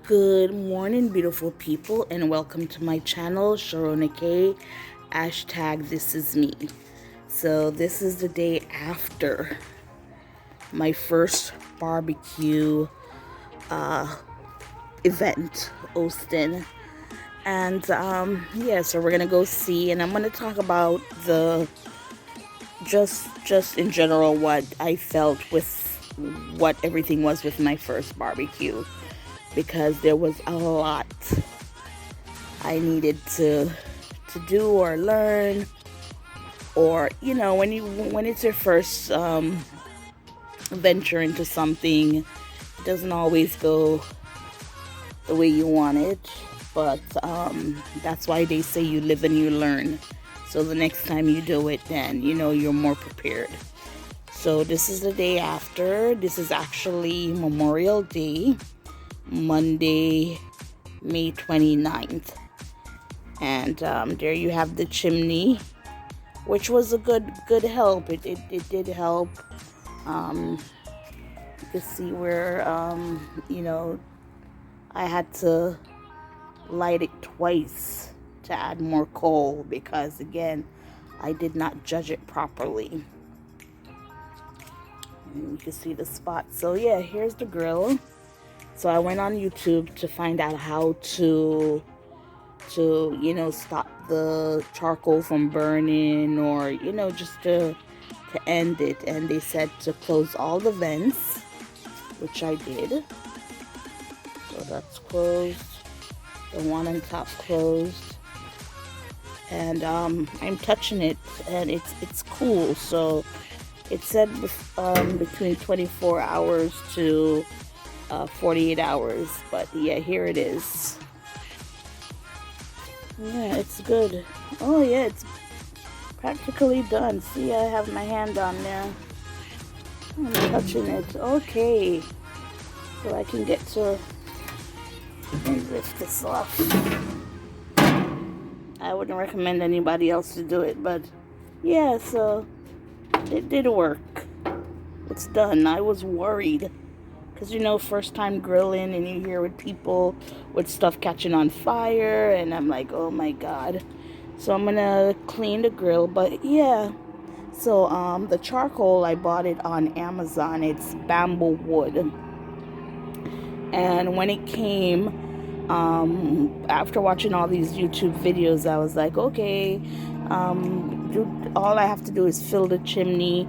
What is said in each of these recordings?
Good morning, beautiful people, and welcome to my channel, Sharona K. Hashtag this is me. So this is the day after my first barbecue event, Austin. And yeah, so we're gonna go see, and I'm gonna talk about the just in general what I felt with what everything was with my first barbecue, because there was a lot I needed to do or learn, or when it's your first venture into something, it doesn't always go the way you want it, but that's why they say you live and you learn. So the next time you do it, then you're more prepared. So this is the day after. This is actually Memorial Day, Monday, May 29th. And there you have the chimney, which was a good help. It did help. You can see where I had to light it twice to add more coal, because again, I did not judge it properly. And you can see the spot. So yeah, here's the grill. So I went on YouTube to find out how to stop the charcoal from burning, or just to end it. And they said to close all the vents, which I did. So that's closed. The one on top closed. And I'm touching it, and it's cool. So it said between 24 hours to 48 hours, but yeah, here it is. Yeah, it's good. Oh yeah, it's practically done. See, I have my hand on there. I'm touching it. Okay, so I can get to lift this off. I wouldn't recommend anybody else to do it, but yeah, so it did work. It's done. I was worried, because first time grilling, and you hear with people with stuff catching on fire, and I'm like, oh my god. So I'm gonna clean the grill. But yeah, so the charcoal, I bought it on Amazon. It's bamboo wood, and when it came, after watching all these YouTube videos, I was like, okay, all I have to do is fill the chimney,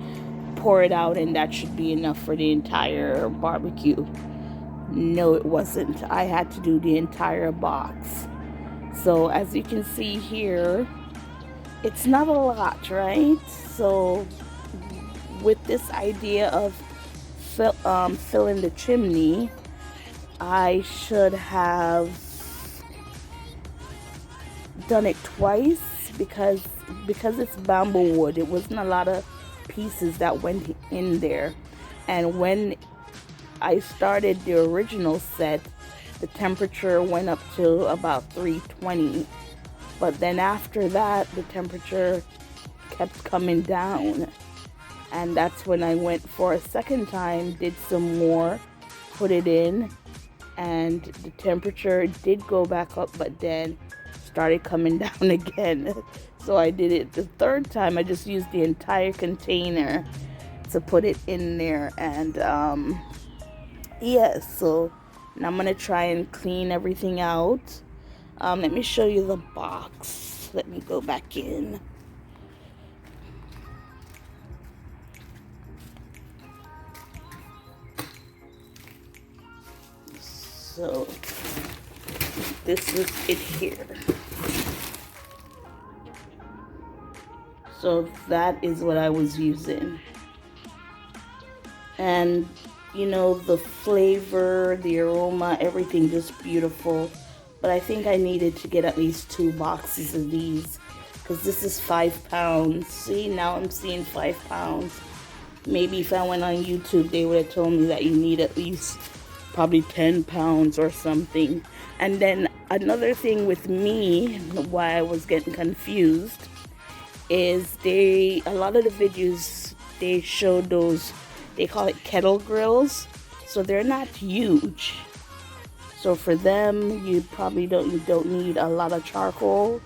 pour it out, and that should be enough for the entire barbecue. No, it wasn't. I had to do the entire box. So as you can see here, it's not a lot, right? So with this idea of filling the chimney, I should have done it twice, because it's bamboo wood. It wasn't a lot of pieces that went in there. And when I started the original set, the temperature went up to about 320, but then after that the temperature kept coming down, and that's when I went for a second time, did some more, put it in, and the temperature did go back up, but then started coming down again. So I did it the third time. I just used the entire container to put it in there. And yeah, so now I'm gonna try and clean everything out. Let me show you the box. Let me go back in. So this is it here. So that is what I was using. And the flavor, the aroma, everything just beautiful. But I think I needed to get at least 2 boxes of these, because this is 5 pounds. See, now I'm seeing 5 pounds. Maybe if I went on YouTube, they would have told me that you need at least probably 10 pounds or something. And then another thing with me, why I was getting confused, is a lot of the videos, they show those, they call it kettle grills, so they're not huge. So for them, you don't need a lot of charcoal.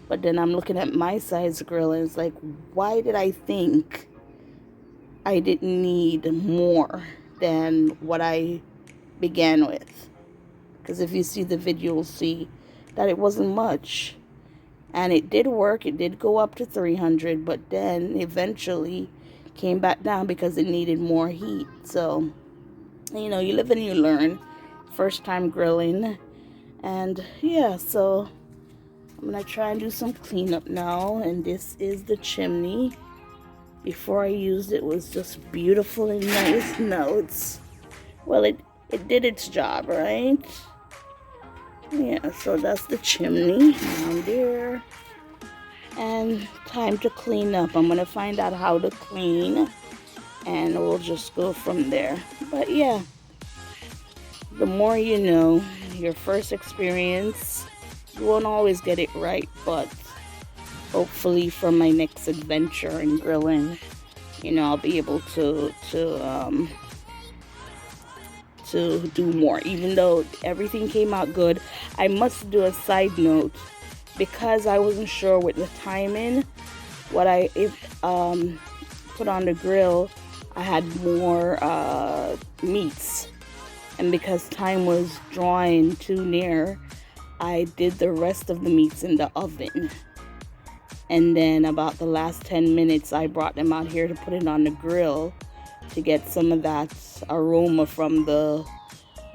But then I'm looking at my size grill and it's like, why did I think I didn't need more than what I began with? Because if you see the video, you'll see that it wasn't much. And it did work. It did go up to 300, but then eventually came back down because it needed more heat. So, you know, you live and you learn. First time grilling. And yeah, so I'm going to try and do some cleanup now. And this is the chimney. Before I used it, was just beautiful and nice. Now it's, well, it did its job, right? Yeah, so that's the chimney down there. And time to clean up. I'm going to find out how to clean. And we'll just go from there. But yeah, the more you know, your first experience, you won't always get it right, but hopefully for my next adventure in grilling, you know, I'll be able to do more. Even though everything came out good, I must do a side note, because I wasn't sure with the timing what I put on the grill. I had more meats, and because time was drawing too near, I did the rest of the meats in the oven. And then about the last 10 minutes, I brought them out here to put it on the grill to get some of that aroma from the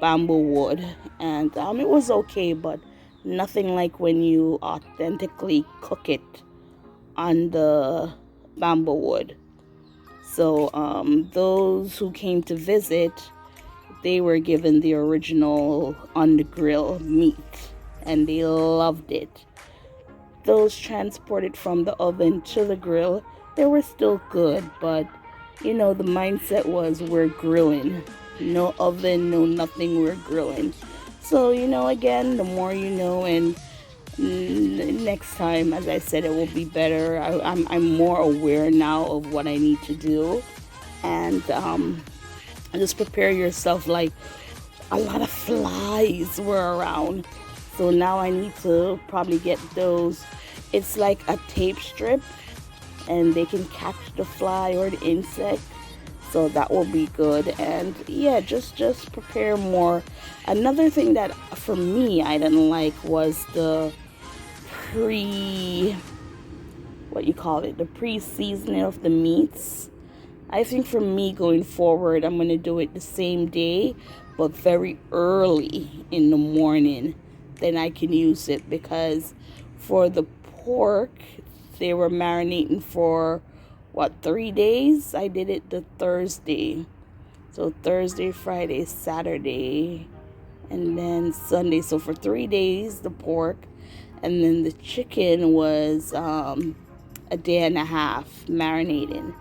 bamboo wood. And it was okay, but nothing like when you authentically cook it on the bamboo wood. So those who came to visit, they were given the original on the grill meat, and they loved it. Those transported from the oven to the grill, they were still good, but you know, the mindset was, we're grilling. No oven, no nothing, we're grilling. So, you know, again, the more you know, and next time, as I said, it will be better. I'm more aware now of what I need to do. And just prepare yourself. Like, a lot of flies were around. So now I need to probably get those. It's like a tape strip, and they can catch the fly or the insect. So that will be good. And yeah, just prepare more. Another thing that for me I didn't like was the the pre-seasoning of the meats. I think for me going forward, I'm going to do it the same day, but very early in the morning. Then I can use it, because for the pork, they were marinating for 3 days. I did it the Thursday. So Thursday, Friday, Saturday, and then Sunday. So for 3 days, the pork. And then the chicken was a day and a half marinating.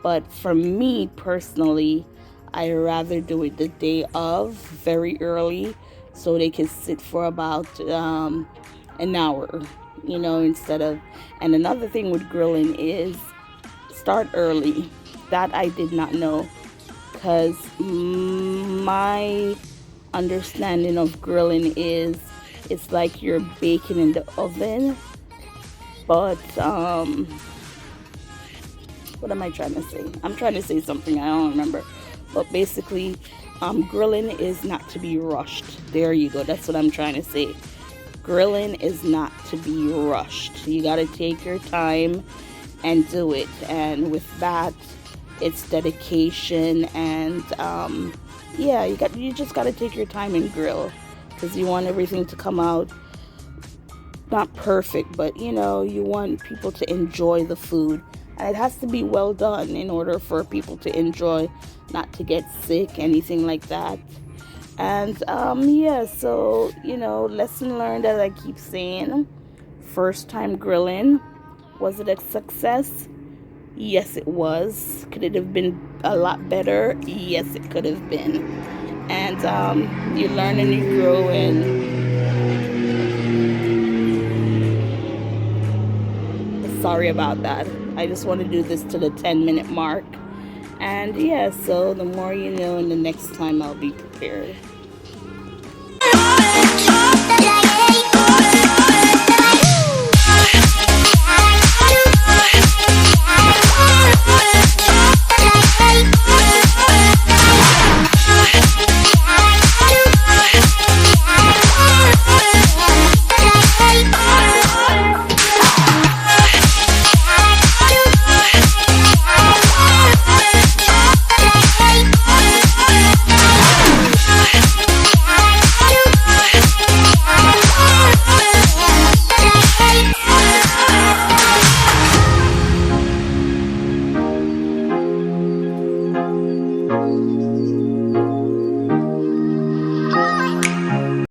But for me personally, I rather do it the day of, very early, so they can sit for about an hour, you know, instead of. And another thing with grilling is start early. That I did not know, because my understanding of grilling is it's like you're baking in the oven. But what am I trying to say? I'm trying to say something, I don't remember. But basically, grilling is not to be rushed. There you go. That's what I'm trying to say. Grilling is not to be rushed. You got to take your time and do it. And with that, it's dedication. And yeah, you just got to take your time and grill, because you want everything to come out not perfect, but you know, you want people to enjoy the food. And it has to be well done in order for people to enjoy, not to get sick, anything like that. And yeah, so you know, lesson learned, as I keep saying. First time grilling, was it a success? Yes, it was. Could it have been a lot better? Yes, it could have been. And you learn and you grow. And sorry about that. I just want to do this to the 10-minute mark. And yeah, so the more you know, and the next time I'll be prepared.